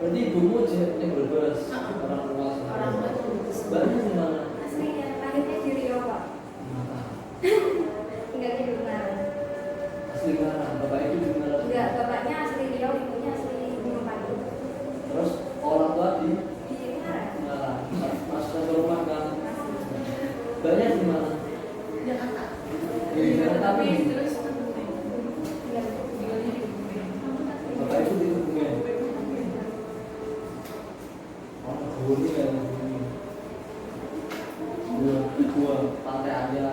Berarti ibumu di Brebes, orang tua. Orang tua di Brebes. Mbaknya di mana? Aslinya lahirnya di Riau, Pak. Mana? Tinggal di Bungaran. Asli mana? Bapak itu di mana? Enggak, bapaknya asli Riau, ibunya asli Gunung Pati. Terus orang tua di Di Bungaran. mana? Mas ke rumah kan? Mbaknya di mana? Jakarta. Di Jakarta. Tapi terus Bapak itu di Kebumen. Oh, Kebumen ya. Dua pantai aja.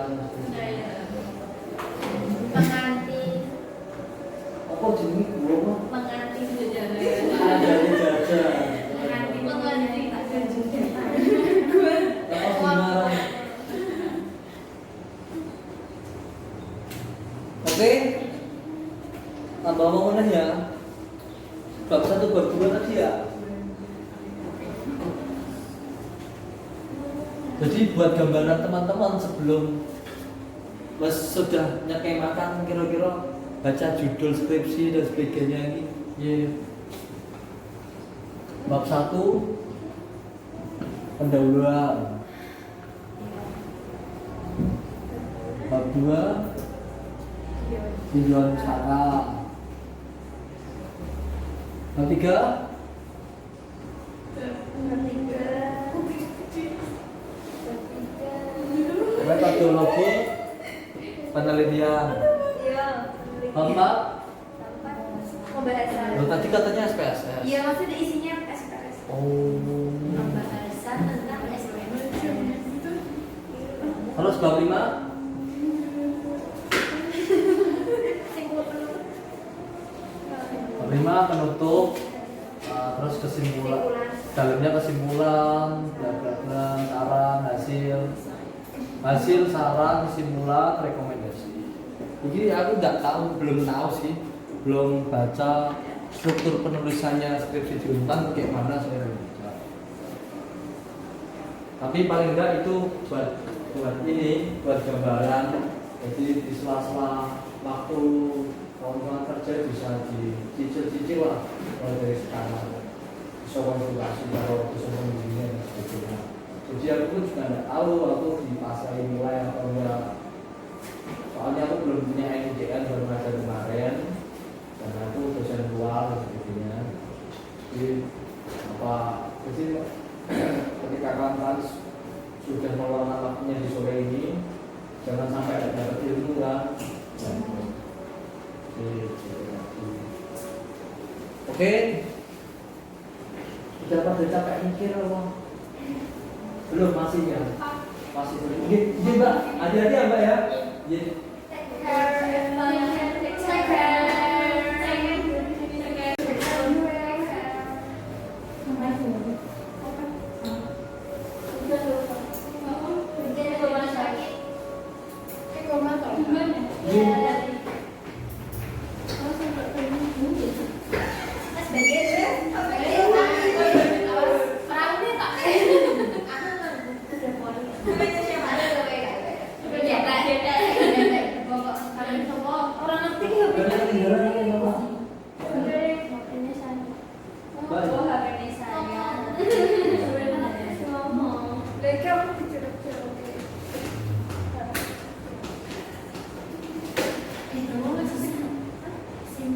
Pengantin, Apa jenis gua mah? pengantin Ada di jajan. pengantin ada juga. Apa gimana? Oke. Tambah mau mana ya? Bab 1 bab 2 tadi ya. Jadi buat gambaran teman-teman sebelum sudah nyekemakan kira-kira baca judul skripsi dan sebagainya ini. Ya. Bab 1 pendahuluan. Bab 2 tinjauan usaha. Bab 3 metodologi penelitian. Bab 4 Pembahasan. lo tadi katanya SPSS. Iya, maksudnya isinya SPS. Oh. Pembahasan tentang SPM. Terus bab 5 bab 5 penutup, terus kesimpulan, dalamnya kesimpulan, bla bla bla, saran, hasil, saran, kesimpulan, rekomendasi. Jadi aku belum tahu sih, belum baca struktur penulisannya skripsi di Untan kayak mana saya belum baca. Tapi paling enggak itu buat ini, buat gambaran. Jadi di sela-sela waktu kawan-kawan kerja bisa dicicil-cicil lah mulai dari sekarang. Bisa konsultasi kalau bisa pembimbingan dan sebagainya. Jadi aku pun juga nggak tahu aku dipasai nilai atau enggak. Soalnya aku belum punya NIDN baru ngajar kemarin dan aku dosen luar dan sebagainya. Jadi jadi ketika kawan-kawan sudah meluangkan waktunya di sore ini, jangan sampai ada dapat ilmu kan. Oke, udah pada capek mikir apa? Belum, masih ya? Masih belum. Iya Mbak, hati-hati ya Mbak ya. Iya.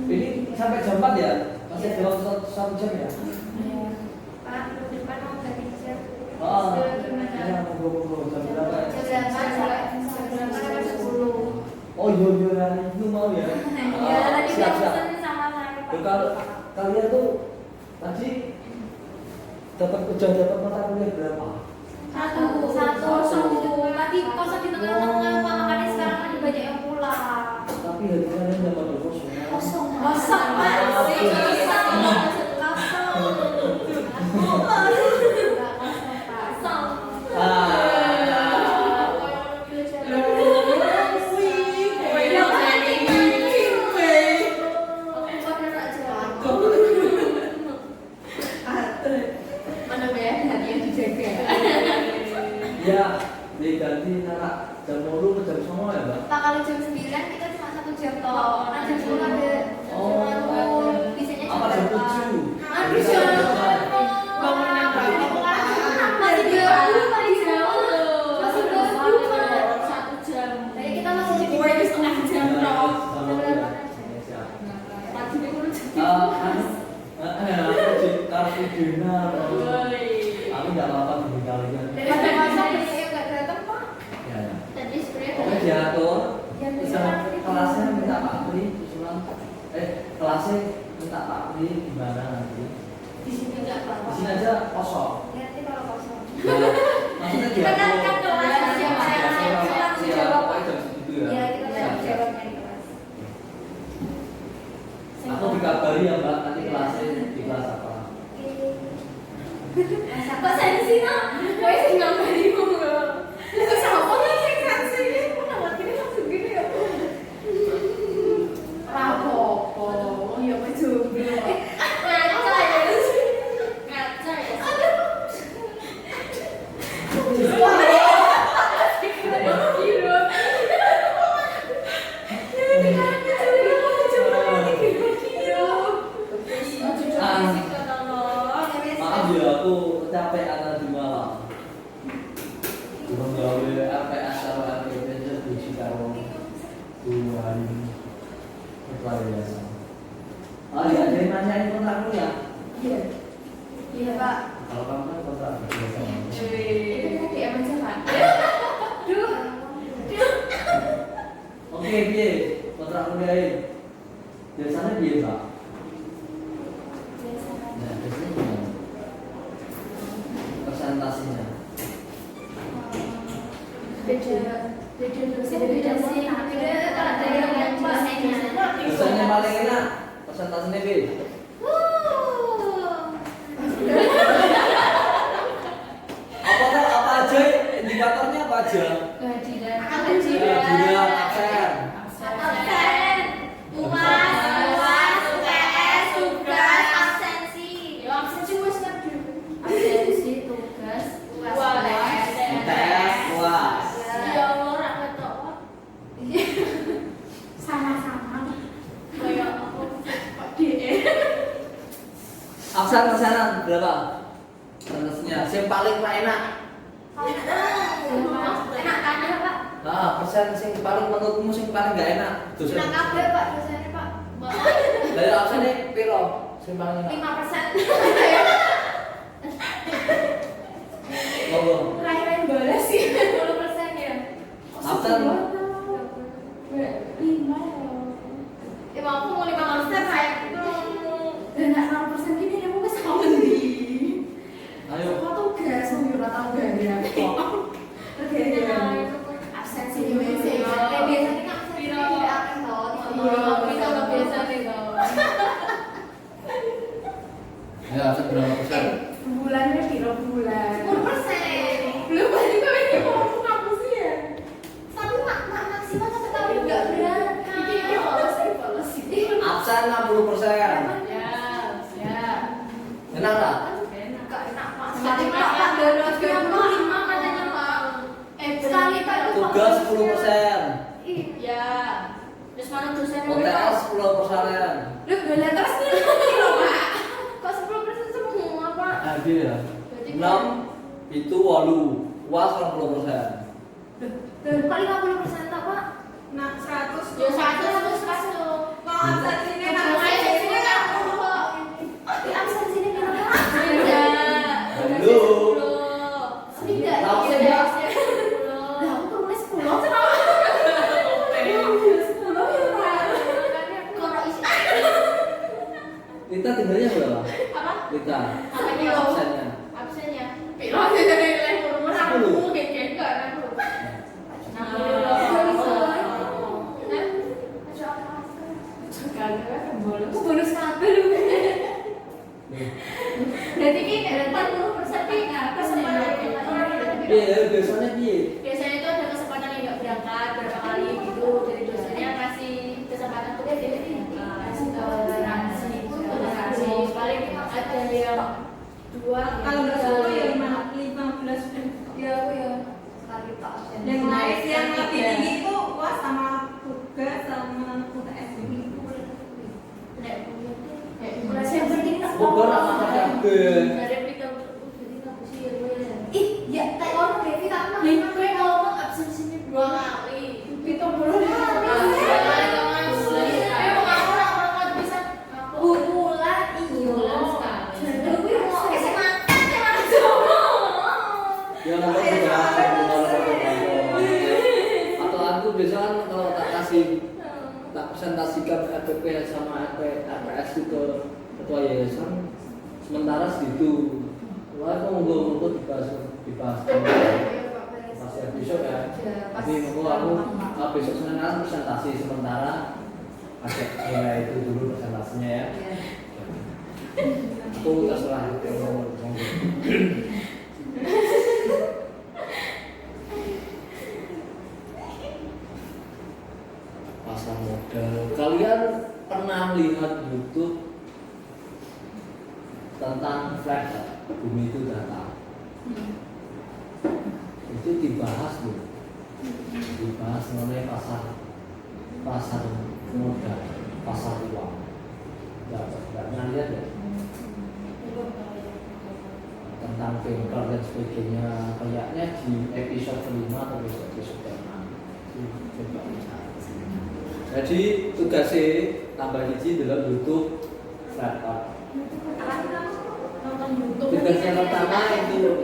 Ini sampai jam 4 ya? Masih ada waktu 1 jam ya? Pak, depan mau ganti jam. Oh, ya, ngobrol-ngobrol jam berapa ya? Oh iya, itu mau ya? Siap. Kalau kalian tuh tadi udah dapat mata kuliah berapa? Satu. nara jam 8 ke jam 9 ya, Mbak? Pak, kalau jam 9 kita cuma 1 jam toh. Nah, jam 10 ada bisanya jam Apa jam berapa? 7? Aduh, jam Bangun apa? masih 20 Pak, di jauh. Masih 20 Pak. 1 jam. Jadi kita masih di Gue itu setengah jam toh. Pagi itu Aku di kartu dinner. Aku nggak apa-apa di kalian. Daripada masa besoknya nggak datang Pak. Ya, ya. Tadi sebenarnya Oke, diatur. Jam Bisa kelasnya minta Pak Pri usulan. Kelasnya minta Pak Pri gimana nanti? di sini nggak Di apa-apa. sini aja kosong. Nanti kalau kosong. Ya, maksudnya diatur. Kan kelas Siap, pokoknya jam segitu ya. Ya, kita Siap, tanggung siap. jawabnya di kelas. Aku dikabari ya Mbak, nanti kelasnya di kelas apa? Kok sensi no? Kok sih ngambari mulu? Terus apa lagi sensi ini? Kenapa gini langsung gini ya? Rapopo, ya apa jomblo? Ngaca ya. Ngaca ya. Maaf ya, aku kecapean tadi malam. Belum gawe apa acara RPP di karo Tuhan. Luar biasa. Ya, ada yang nanyain kontrakmu ya? Iya. Iya Pak. Kalau kamu kan kontrak biasa. Itu kita DM aja Pak. Duh. Oke, piye? Kontrakmu gawe. Biasanya piye, Pak? Nah, biasanya gimana? Presentasinya. Beda dosen beda sih. Beda kalau dari yang dosennya. Dosennya paling enak. Presentasinya piye? Apa aja? Indikatornya apa aja? Kehadiran. Kehadiran, absen. Absen, UAS, UTS, tugas, absensi. Absensi wis ngerti. Absensi, tugas, UAS, UTS, UAS. Ya ora ketok. sama-sama. Kayak aku Absen berapa? Presentasinya. Yang paling enak. enak kan ya Pak? Nah, persen yang paling menurutmu yang paling gak enak. Dosen. Enak kabeh Pak dosennya Pak. Dari absennya piro? Yang paling enak. 5%. Ngomong. Lain-lain balas sih. 10% ya. Absen. 5 Ya aku mau 5% kayak dan nggak 0% gini kamu bisa ngendi? Ayo. Kok tugas, aku ora tau gaya kok. Oke, ya. absensi di WC. Biasanya kan absensi tidak akan tahu. Bisa biasa nih tahu. Ya, absen berapa persen? Bulannya piro bulan? 10%. Belum banyak kok ini ngomong apa sih ya? Tapi maksimal satu tahun nggak berat. Ini bolos sih. Absen 60%. Enak nggak? Nggak enak Pak. Sekali Pak download 25 katanya Pak. Sekali Pak itu Tugas 10%. Iya. Terus mana dosennya UTS 10%. Lu bela terus nih loh Pak. Kok 10% semua Pak? Adil ya. 6 itu 8. UAS 80%. Kok 50% tak Pak? Nah, 100. Ya 100 pas tuh. Kok absensinya Nah, nambah? saya sini kan kok. Di absen sini kan ada. Halo. Tidak. Tahu saya. Lah aku tulis 10. Kita tinggalnya berapa? Apa? Kita. Apanya? Absennya. Absennya. Piro sih dari level Sepuluh. aku kayak enggak aku. yang lebih tinggi itu UAS sama tugas sama UTS ini. Yang penting Bogor sama kabeh. Ih, ya tak orang Devi tak mah. Nih, gue ngomong absensinya 2 kali. Kita belum Ya nomor juga atau aku biasa kan kalau tak presentasikan RPP sama RPS itu ketua yayasan sementara segitu. Wah, aku mau dibahas pas episode ya. Tapi aku besok Senin presentasi sementara ada nilai itu dulu presentasinya ya. Aku terserah mau pasar modal. Kalian pernah lihat YouTube tentang flat Earth, bumi itu datar? Itu dibahas loh, dibahas mengenai pasar modal, pasar uang. Nggak pernah lihat ya? Tentang banker dan sebagainya, kayaknya di episode kelima atau episode ke-6. Coba lihat. Jadi tugasnya tambah hiji dalam YouTube flat Earth. Tugas yang pertama itu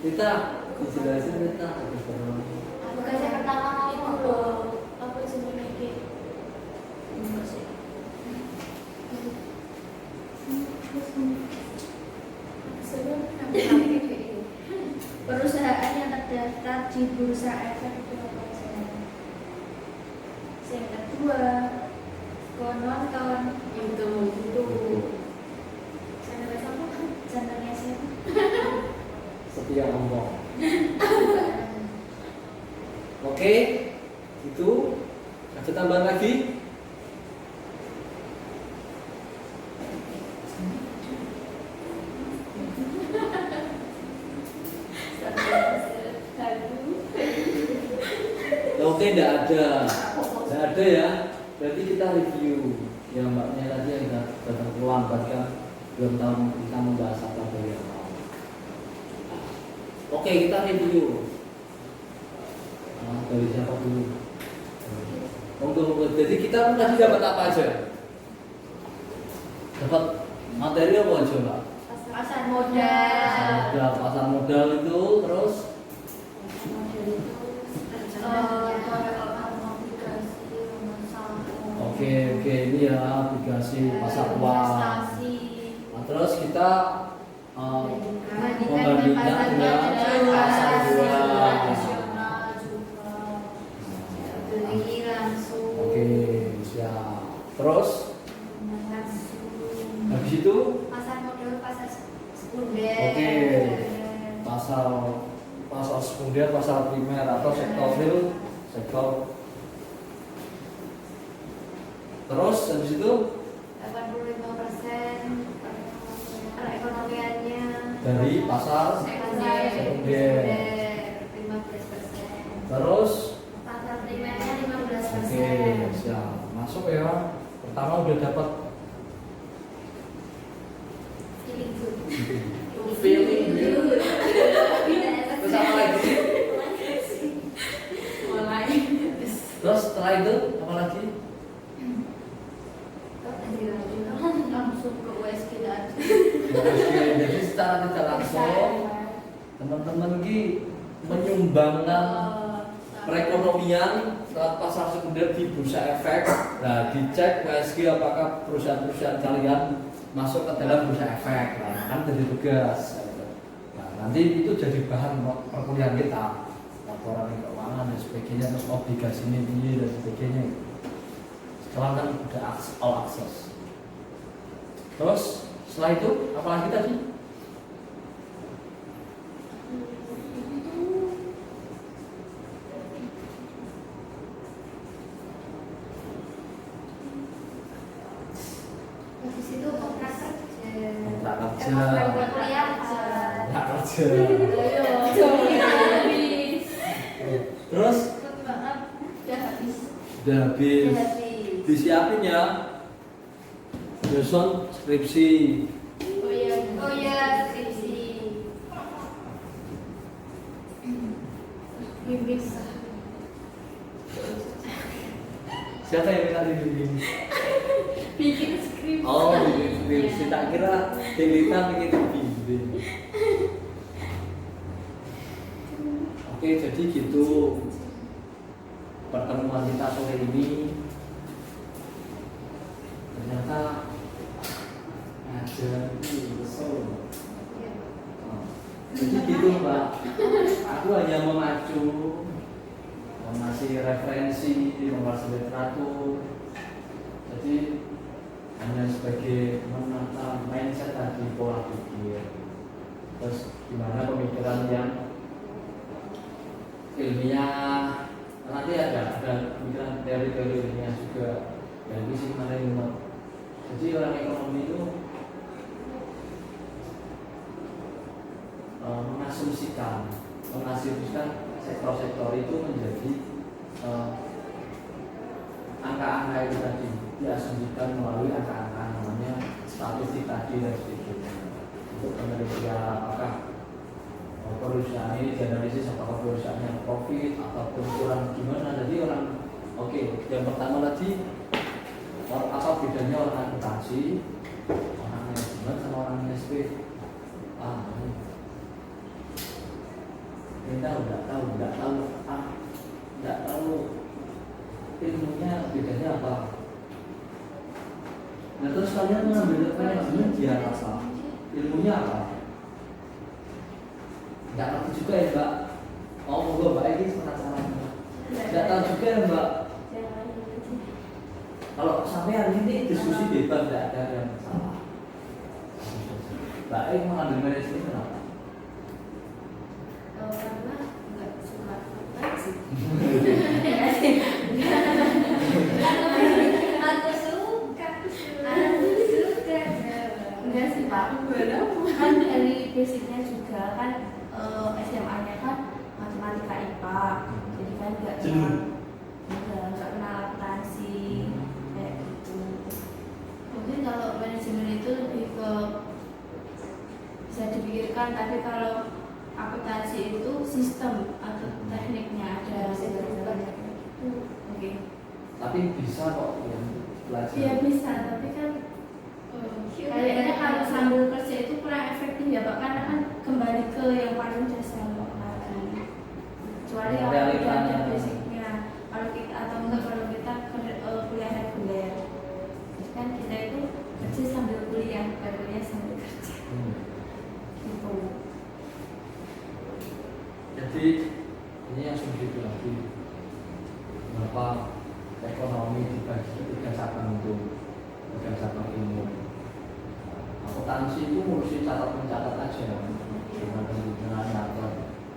kita dijelasin kita tugas yang pertama itu loh apa sebenarnya perusahaan yang terdaftar di Bursa Efek itu apa saja. Yang kedua konon kawan itu channelnya siapa? Setia ngomong. Oke, itu ada tambahan lagi? Oke, tidak ada ya. Berarti kita review yang mbaknya tadi yang datang terlambat kan, belum tahu kita membahas apa dari yang mau. Oke, kita review. Dari siapa dulu? Jadi kita tadi dapat apa aja? Dapat materi apa aja, Mbak? Pasar modal. Pasar modal itu terus Oke, ini ya aplikasi pasar uang. Nah, terus kita membandingkan dengan pasar uang. Beli langsung. Oke, siap. Terus habis itu Pasar modal, pasar sekunder. Oke. pasar sekunder, pasar primer atau sektor real, sektor. Terus habis itu 85% perekonomiannya dari pasar sekunder. 15%. Terus Pasar primernya 15%. oke, siap. Masuk ya. Pertama udah dapat Feeling good. feeling good. Terus apa lagi? Mulai. Terus setelah itu apa lagi? Langsung ke USG tadi. Jadi secara tidak langsung teman-teman ini menyumbangkan perekonomian lewat pasar sekunder di Bursa Efek. Nah, dicek USG apakah perusahaan-perusahaan kalian masuk ke dalam Bursa Efek. Nah, kan jadi tugas. Nah, nanti itu jadi bahan perkuliahan kita, laporan keuangan dan sebagainya, terus obligasi ini dan sebagainya. Setelah kan udah all access. Terus setelah itu apa lagi tadi? Habis itu kontrak kerja. Kontrak kerja. Kuliah aja. Kontrak kerja. Ayo. Terus Sudah habis. Disiapin ya. Besok skripsi. Oh iya, skripsi. Bimbing. Siapa yang minta dibimbing? Bikin skripsi. Oh, bikin skripsi. Tak kira Delita bikin dibimbing. Oke, jadi gitu pertemuan kita sore ini. Ternyata ada jadi gitu Mbak. Aku hanya memacu, mengasih referensi, mengulas literatur. Jadi hanya sebagai menata mindset tadi, pola pikir. Terus gimana pemikiran yang ilmiah, nanti ada pemikiran teori-teori ilmiah juga. Dan ini sih kemarin. Jadi orang ekonomi itu mengasumsikan sektor-sektor itu menjadi angka-angka itu tadi diasumsikan melalui angka-angka namanya statistik tadi dan sedikitnya untuk penelitian apakah perusahaan ini dianalisis apakah perusahaannya profit ataupun kurang gimana. Jadi orang yang pertama tadi apa bedanya orang akuntansi, orang manajemen sama orang SP? Kita nggak tahu ilmunya bedanya apa. Nah terus kalian mengambil manajemen dia apa? Ilmunya apa? Nggak ngerti juga ya Mbak. Mbak Mbak ini penasaran. Nggak tahu juga ya Mbak. Kalau sampai hari ini diskusi bebas, nggak ada yang salah. Mbak Aik mengambil manajemen kenapa? Karena nggak suka akuntansi. Aku suka. Enggak sih Pak. Kan dari basicnya juga kan SMA-nya kan matematika IPA, jadi kan nggak kenal akuntansi kayak gitu. Mungkin kalau manajemen itu lebih ke bisa dipikirkan, tapi kalau akuntansi itu sistem atau tekniknya ada Oke. Tapi bisa kok yang belajar. Iya bisa, tapi kan kayaknya kalau sambil kerja itu kurang efektif ya Pak, karena kan kembali ke yang paling dasar lagi. Kecuali kalau udah ada basicnya, kalau kita atau enggak kalau kita kuliah reguler, kan kita itu kerja sambil kuliah, bukan kuliah sambil kerja. Gitu. Jadi ini yang sudah lagi kenapa ekonomi dibagi tiga cabang ilmu. Akuntansi itu ngurusin mencatat aja, dengan penggunaan data.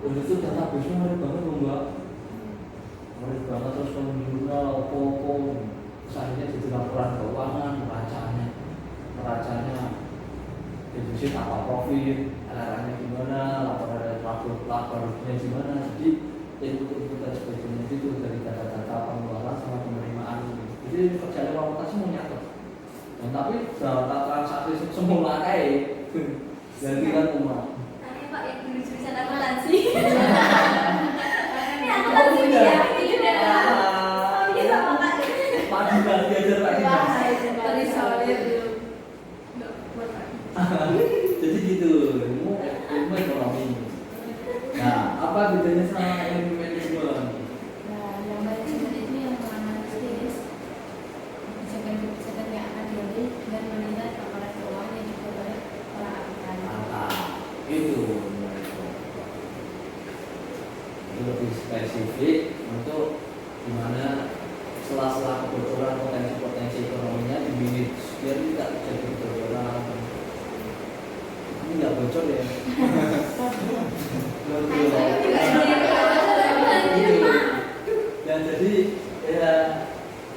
Itu database-nya menarik banget loh Mbak. Menarik banget, terus pengguna akhirnya jadi laporan keuangan, neracanya defisit apa profit, LRA-nya gimana, laporannya gimana. Jadi input dan sebagainya itu dari data-data pengeluaran sama penerimaan. Jadi kerjaan akuntansi mau nyatet. Tapi data transaksi semula kayak gantian umat. Nanti Pak yang dulu jurusan akuntansi. Ini akuntansi ya. Pak Dinas diajar Pak Dinas. Jadi gitu, ilmu ekonomi. Nah, apa bedanya sama ilmu manajemen? Nah, yang manajemen itu yang menganalisis kebijakan-kebijakan yang akan diambil dan menilai laporan keuangan yang dibuat oleh orang akuntan. Itu lebih spesifik untuk gimana sela-sela kebocoran potensi ekonominya diminit biar tidak terjadi kebocoran. Ini nggak bocor ya? Ya jadi ya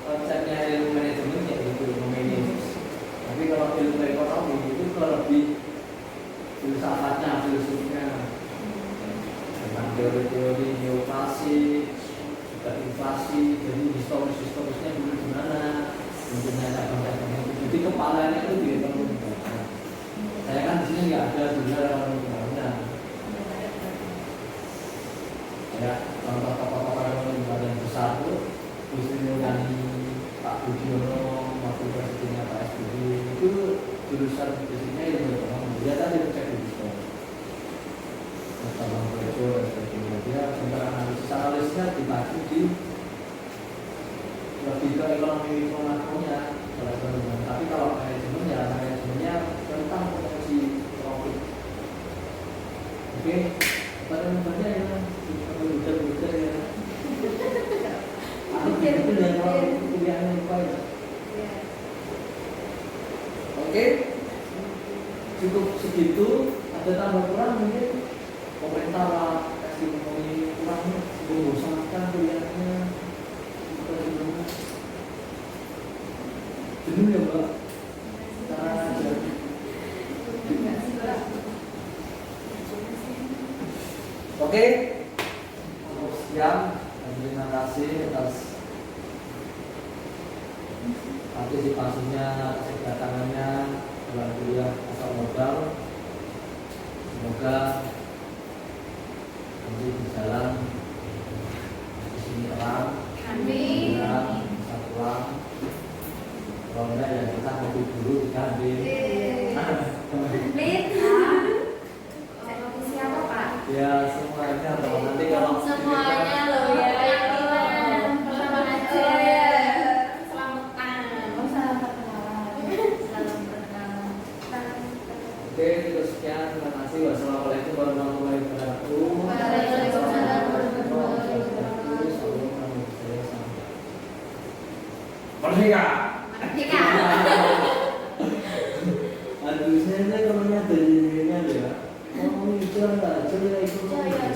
konsepnya ilmu manajemen ya itu memanage. Tapi kalau ilmu ekonomi itu lebih filsafatnya, filosofinya tentang teori-teori neokrasi, juga inflasi, jadi historis Jadi kepalanya itu di undang-undang. Saya kan di sini nggak ada juga dalam undang-undang. Ya, contoh tokoh-tokoh yang besar itu Gus Mulyani, Pak Budiono, wakil presidennya Pak SBY itu jurusan fisiknya ilmu ekonomi. Dia tadi cek di situ. Tentang Projo dan sebagainya. Dia tentang analisisnya dibagi di lebih ke ekonomi makronya. Tapi kalau manajemennya tentang potensi profit. Oke, pada namanya ya bukan ya. Aku itu yang kalau kuliahnya lupa ya. Oke, cukup segitu. Ada tambah kurang mungkin komentar lah, testimoni kurangnya, membosankan kuliahnya. Jenuh ya Mbak? Cara aja. Oke, sekian. Terima kasih atas partisipasinya, kedatangannya dalam kuliah asal modal. Semoga nanti di jalan di sini terang, bisa pulang. Kalau enggak ya kita ngopi dulu di kantin. Siapa Pak? Ya semuanya atau nanti kalau Semuanya loh ya. Selamat aja. Selamatan. Selamat berkenalan. Oke, itu sekian. Terima kasih. Wassalamualaikum warahmatullahi wabarakatuh. Waalaikumsalam warahmatullahi wabarakatuh. Merdeka. Merdeka. Aduh, saya kalau nyadarinya ya, mau hijau enggak? Jaya itu. Jaya.